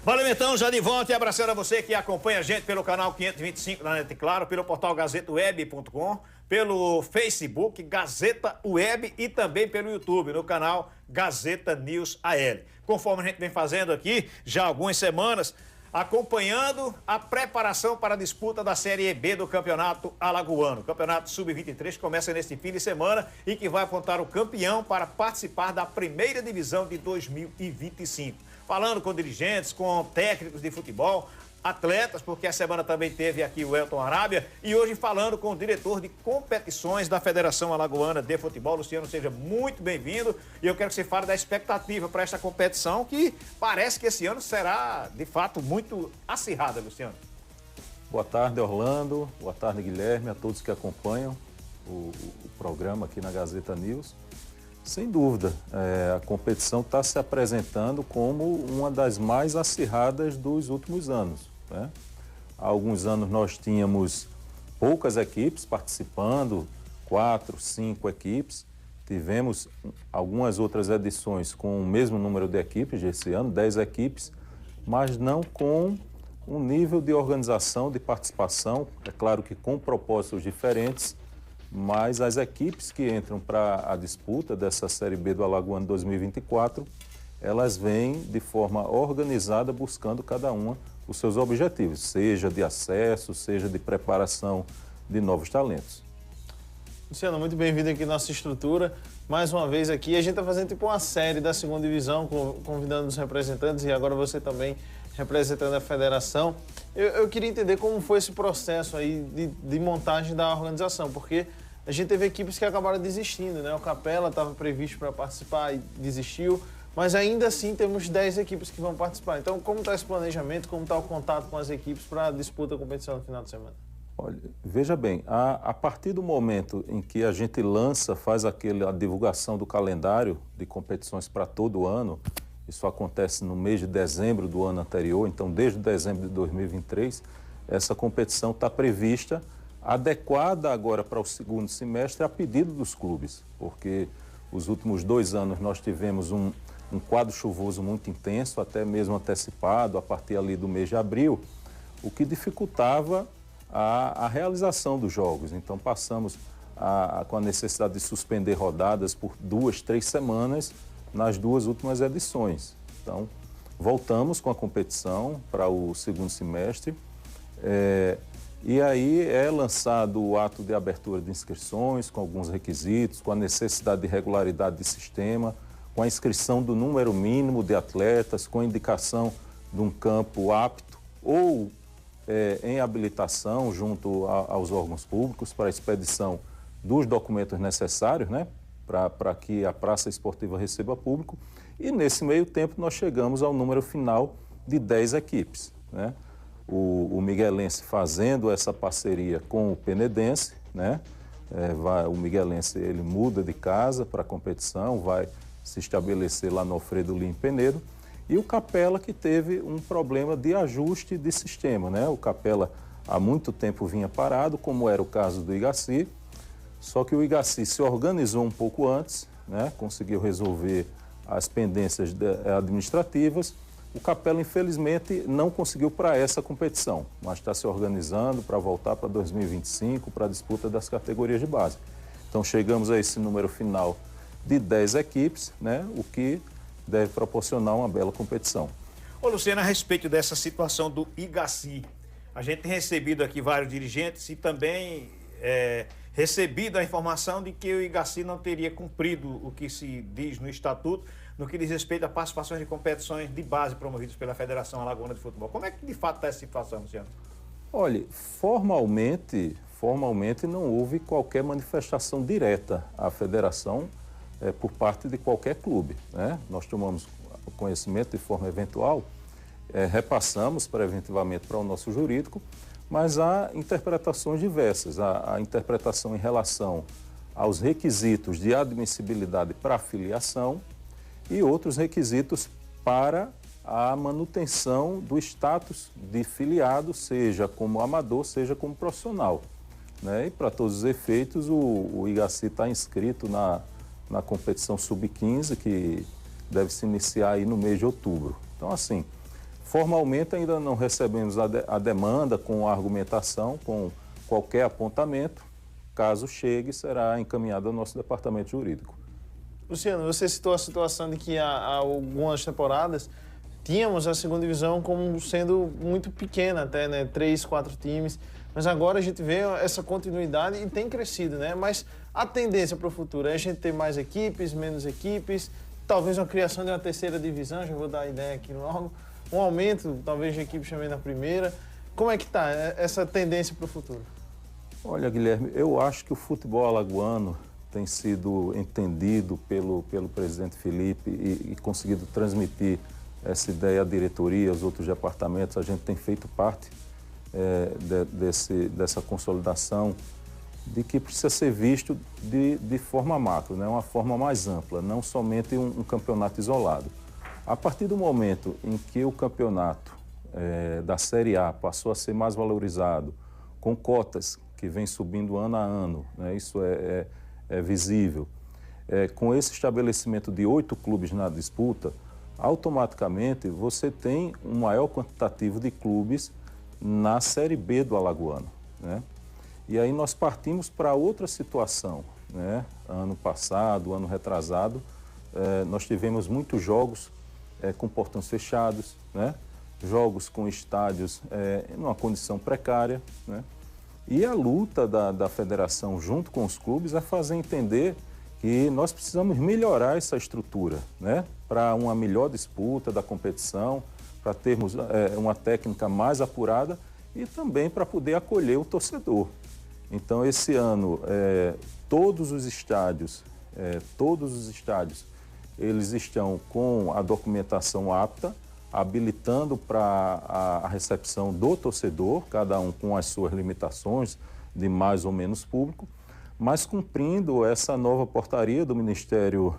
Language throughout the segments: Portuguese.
Valeu então, já de volta e abraçando a você que acompanha a gente pelo canal 525 da NET Claro, pelo portal gazetaweb.com, pelo Facebook Gazeta Web e também pelo YouTube, no canal Gazeta News AL. Conforme a gente vem fazendo aqui já há algumas semanas, acompanhando a preparação para a disputa da Série B do Campeonato Alagoano. O Campeonato Sub-23 começa neste fim de semana e que vai apontar o campeão para participar da primeira divisão de 2025. Falando com dirigentes, com técnicos de futebol, atletas, porque a semana também teve aqui o Elton Arábia, e hoje falando com o diretor de competições da Federação Alagoana de Futebol. Luciano, seja muito bem-vindo, e eu quero que você fale da expectativa para esta competição, que parece que esse ano será, de fato, muito acirrada, Luciano. Boa tarde, Orlando, boa tarde, Guilherme, a todos que acompanham o programa aqui na Gazeta News. Sem dúvida, a competição está se apresentando como uma das mais acirradas dos últimos anos, né? Há alguns anos nós tínhamos poucas equipes participando, 4, 5 equipes. Tivemos algumas outras edições com o mesmo número de equipes esse ano, 10 equipes, mas não com um nível de organização, de participação, é claro que com propósitos diferentes, mas as equipes que entram para a disputa dessa Série B do Alagoano 2024, elas vêm de forma organizada, buscando cada uma os seus objetivos, seja de acesso, seja de preparação de novos talentos. Luciano, muito bem-vindo aqui na nossa estrutura. Mais uma vez aqui, a gente está fazendo tipo uma série da segunda divisão, convidando os representantes, e agora você também representando a federação. Eu queria entender como foi esse processo aí de montagem da organização, porque a gente teve equipes que acabaram desistindo, né? O Capela estava previsto para participar e desistiu, mas ainda assim temos 10 equipes que vão participar. Então, como está esse planejamento, como está o contato com as equipes para a disputa da competição no final de semana? Olha, veja bem, a partir do momento em que a gente faz a divulgação do calendário de competições para todo o ano, isso acontece no mês de dezembro do ano anterior, então desde dezembro de 2023, essa competição está prevista, adequada agora para o segundo semestre a pedido dos clubes, porque os últimos 2 anos nós tivemos um quadro chuvoso muito intenso, até mesmo antecipado a partir ali do mês de abril, o que dificultava a realização dos jogos. Então passamos com a necessidade de suspender rodadas por 2, 3 semanas nas 2 últimas edições. Então voltamos com a competição para o segundo semestre. E aí é lançado o ato de abertura de inscrições, com alguns requisitos, com a necessidade de regularidade de sistema, com a inscrição do número mínimo de atletas, com a indicação de um campo apto ou em habilitação junto aos órgãos públicos para a expedição dos documentos necessários, né, para que a praça esportiva receba público. E nesse meio tempo nós chegamos ao número final de 10 equipes, né? O Miguelense fazendo essa parceria com o Penedense, né? O Miguelense ele muda de casa para a competição, vai se estabelecer lá no Alfredo Lima Penedo, e o Capela que teve um problema de ajuste de sistema, né? O Capela há muito tempo vinha parado, como era o caso do Igaci, só que o Igaci se organizou um pouco antes, né? Conseguiu resolver as pendências administrativas. O Capela, infelizmente, não conseguiu para essa competição, mas está se organizando para voltar para 2025, para a disputa das categorias de base. Então, chegamos a esse número final de 10 equipes, né, o que deve proporcionar uma bela competição. Ô, Luciano, a respeito dessa situação do Igaci, a gente tem recebido aqui vários dirigentes e também recebido a informação de que o Igaci não teria cumprido o que se diz no estatuto, no que diz respeito a participações de competições de base promovidas pela Federação Alagoana de Futebol. Como é que de fato está essa situação, Luciano? Olha, formalmente não houve qualquer manifestação direta à federação por parte de qualquer clube, né? Nós tomamos conhecimento de forma eventual, repassamos preventivamente para o nosso jurídico, mas há interpretações diversas. A interpretação em relação aos requisitos de admissibilidade para filiação e outros requisitos para a manutenção do status de filiado, seja como amador, seja como profissional, né? E para todos os efeitos, o Igaci está inscrito na competição Sub-15, que deve se iniciar aí no mês de outubro. Então, assim, Formalmente ainda não recebemos a demanda com argumentação, com qualquer apontamento. Caso chegue, será encaminhado ao nosso departamento jurídico. Luciano, você citou a situação de que há algumas temporadas tínhamos a segunda divisão como sendo muito pequena até, né? 3, 4 times. Mas agora a gente vê essa continuidade e tem crescido, né? Mas a tendência para o futuro é a gente ter mais equipes, menos equipes, talvez uma criação de uma terceira divisão, já vou dar a ideia aqui logo, um aumento talvez de equipes também na primeira. Como é que está essa tendência para o futuro? Olha, Guilherme, eu acho que o futebol alagoano tem sido entendido pelo presidente Felipe e conseguido transmitir essa ideia à diretoria, aos outros departamentos. A gente tem feito parte dessa consolidação de que precisa ser visto de forma macro, né? Uma forma mais ampla, não somente um campeonato isolado. A partir do momento em que o campeonato da Série A passou a ser mais valorizado, com cotas que vem subindo ano a ano, né? Isso é visível. Com esse estabelecimento de 8 clubes na disputa, automaticamente você tem um maior quantitativo de clubes na Série B do alagoano, né? E aí nós partimos para outra situação, né? Ano passado, ano retrasado, nós tivemos muitos jogos com portões fechados, né? Jogos com estádios em uma condição precária, né? E a luta da federação junto com os clubes é fazer entender que nós precisamos melhorar essa estrutura, né? Para uma melhor disputa da competição, para termos uma técnica mais apurada e também para poder acolher o torcedor. Então, esse ano, todos os estádios, eles estão com a documentação apta, habilitando para a recepção do torcedor, cada um com as suas limitações de mais ou menos público, mas cumprindo essa nova portaria do Ministério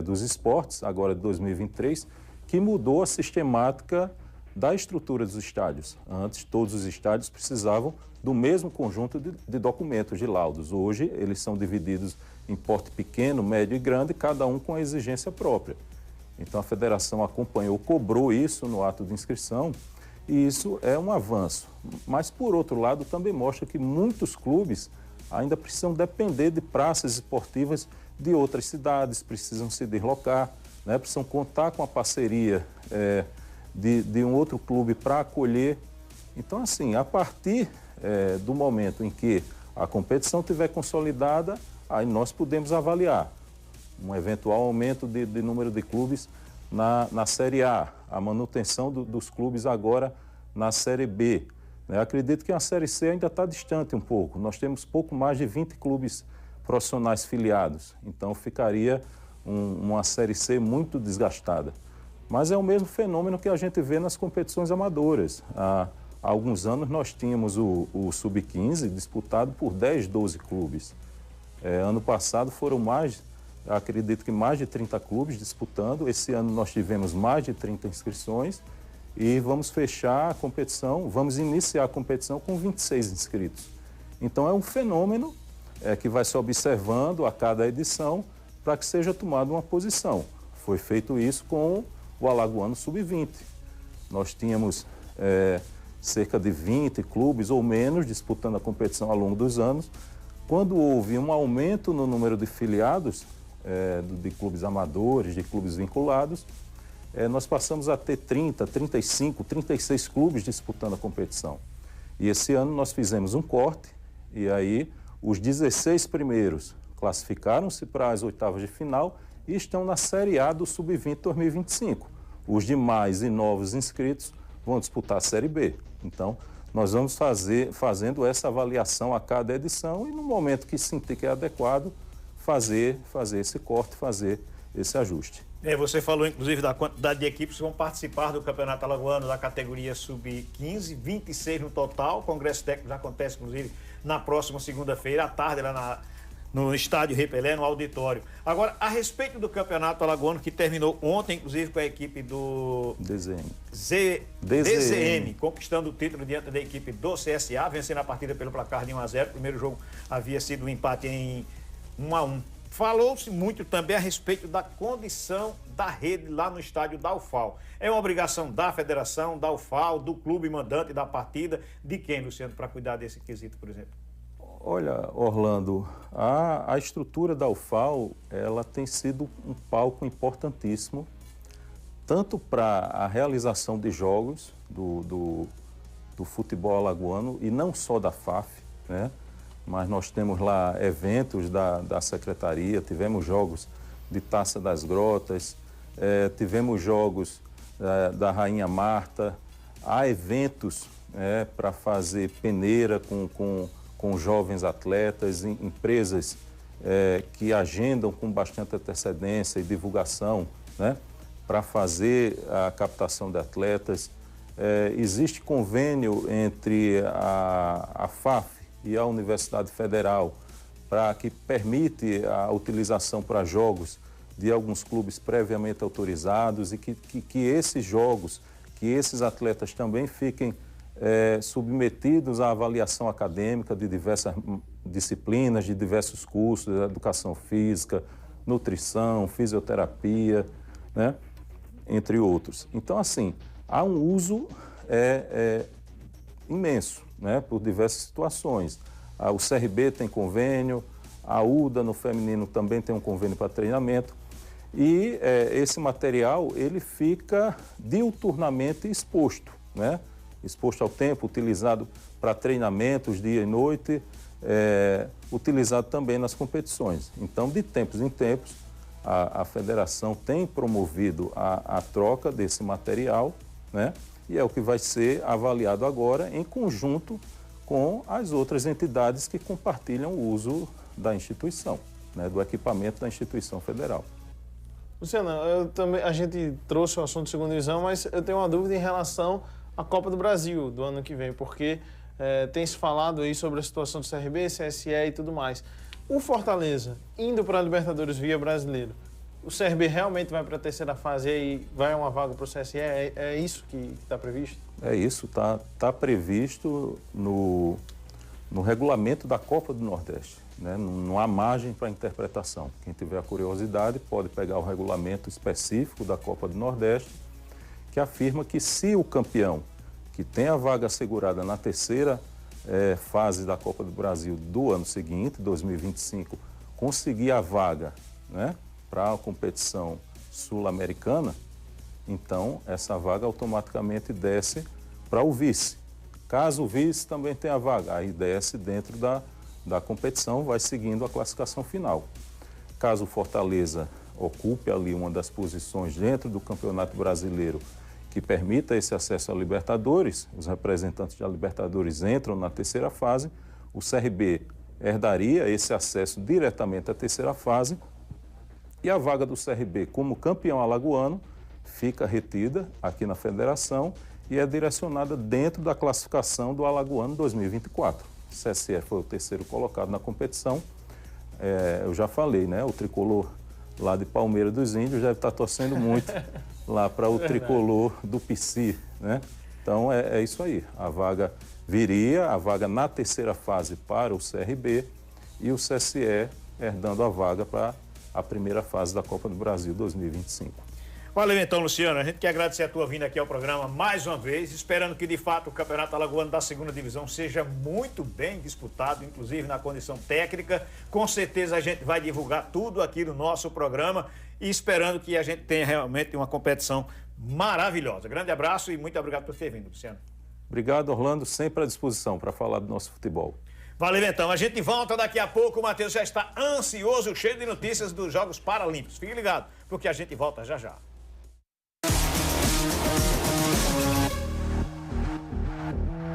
dos Esportes, agora de 2023, que mudou a sistemática da estrutura dos estádios. Antes, todos os estádios precisavam do mesmo conjunto de documentos, de laudos. Hoje, eles são divididos em porte pequeno, médio e grande, cada um com a exigência própria. Então, a federação acompanhou, cobrou isso no ato de inscrição, e isso é um avanço. Mas, por outro lado, também mostra que muitos clubes ainda precisam depender de praças esportivas de outras cidades, precisam se deslocar, né? Precisam contar com a parceria de um outro clube para acolher. Então, assim, a partir do momento em que a competição estiver consolidada, aí nós podemos avaliar um eventual aumento de número de clubes na Série A, a manutenção dos clubes agora na Série B. Acredito que a Série C ainda está distante um pouco. Nós temos pouco mais de 20 clubes profissionais filiados, então ficaria uma Série C muito desgastada. Mas é o mesmo fenômeno que a gente vê nas competições amadoras. Há alguns anos nós tínhamos o Sub-15 disputado por 10, 12 clubes. Ano passado foram acredito que mais de 30 clubes disputando. Esse ano nós tivemos mais de 30 inscrições e vamos fechar a competição, vamos iniciar a competição com 26 inscritos. Então é um fenômeno que vai se observando a cada edição para que seja tomada uma posição. Foi feito isso com o Alagoano Sub-20. Nós tínhamos cerca de 20 clubes ou menos disputando a competição ao longo dos anos. Quando houve um aumento no número de filiados, de clubes amadores, de clubes vinculados, nós passamos a ter 30, 35, 36 clubes disputando a competição. E esse ano nós fizemos um corte e aí os 16 primeiros classificaram-se para as oitavas de final e estão na Série A do Sub-20 2025. Os demais e novos inscritos vão disputar a Série B. Então, nós vamos fazendo essa avaliação a cada edição e no momento que sentir que é adequado, fazer esse corte, fazer esse ajuste. Você falou, inclusive, da quantidade de equipes que vão participar do Campeonato Alagoano da categoria Sub-15, 26 no total. O Congresso Técnico já acontece, inclusive, na próxima segunda-feira, à tarde, lá no Estádio Rei Pelé, no auditório. Agora, a respeito do Campeonato Alagoano, que terminou ontem, inclusive, com a equipe do DZM, conquistando o título diante da equipe do CSA, vencendo a partida pelo placar de 1-0. O primeiro jogo havia sido um empate em 1-1. Falou-se muito também a respeito da condição da rede lá no estádio da UFAL. É uma obrigação da federação, da UFAL, do clube mandante da partida, de quem, Luciano, para cuidar desse quesito, por exemplo? Olha, Orlando, a estrutura da UFAL, ela tem sido um palco importantíssimo, tanto para a realização de jogos do futebol alagoano, e não só da FAF, né? Mas nós temos lá eventos da secretaria, tivemos jogos de Taça das Grotas, tivemos jogos da Rainha Marta, há eventos para fazer peneira com jovens atletas, empresas que agendam com bastante antecedência e divulgação, né, para fazer a captação de atletas. Existe convênio entre a FAF e a Universidade Federal que permite a utilização para jogos de alguns clubes previamente autorizados e que esses jogos, que esses atletas também fiquem submetidos à avaliação acadêmica de diversas disciplinas, de diversos cursos, educação física, nutrição, fisioterapia, né, entre outros. Então, assim, há um uso imenso, né, por diversas situações. O CRB tem convênio, a UDA no feminino também tem um convênio para treinamento, e esse material ele fica diuturnamente exposto, né, exposto ao tempo, utilizado para treinamentos dia e noite, utilizado também nas competições. Então, de tempos em tempos, a federação tem promovido a troca desse material, né? E é o que vai ser avaliado agora em conjunto com as outras entidades que compartilham o uso da instituição, né, do equipamento da instituição federal. Luciana, a gente trouxe o assunto de segunda divisão, mas eu tenho uma dúvida em relação à Copa do Brasil do ano que vem, porque tem se falado aí sobre a situação do CRB, CSE e tudo mais. O Fortaleza, indo para a Libertadores via Brasileiro, o CRB realmente vai para a terceira fase e vai uma vaga para o CSE? É isso que está previsto? É isso, está previsto no regulamento da Copa do Nordeste, né? Não há margem para interpretação. Quem tiver a curiosidade pode pegar o regulamento específico da Copa do Nordeste, que afirma que se o campeão, que tem a vaga assegurada na terceira fase da Copa do Brasil do ano seguinte, 2025, conseguir a vaga, né, para a competição sul-americana, então essa vaga automaticamente desce para o vice. Caso o vice também tenha a vaga, aí desce dentro da competição, vai seguindo a classificação final. Caso o Fortaleza ocupe ali uma das posições dentro do Campeonato Brasileiro que permita esse acesso à Libertadores, os representantes da Libertadores entram na terceira fase, o CRB herdaria esse acesso diretamente à terceira fase, e a vaga do CRB como campeão alagoano fica retida aqui na federação e é direcionada dentro da classificação do Alagoano 2024. O CSE foi o terceiro colocado na competição. Eu já falei, né? O tricolor lá de Palmeira dos Índios deve estar torcendo muito lá para o tricolor do PC, né? Então é isso aí. A vaga viria, a vaga na terceira fase para o CRB e o CSE herdando a vaga para a primeira fase da Copa do Brasil 2025. Valeu então, Luciano. A gente quer agradecer a tua vinda aqui ao programa mais uma vez, esperando que de fato o Campeonato Alagoano da segunda divisão seja muito bem disputado, inclusive na condição técnica. Com certeza a gente vai divulgar tudo aqui no nosso programa e esperando que a gente tenha realmente uma competição maravilhosa. Grande abraço e muito obrigado por ter vindo, Luciano. Obrigado, Orlando, sempre à disposição para falar do nosso futebol. Valeu então, a gente volta daqui a pouco, o Matheus já está ansioso, cheio de notícias dos Jogos Paralímpicos. Fique ligado, porque a gente volta já já.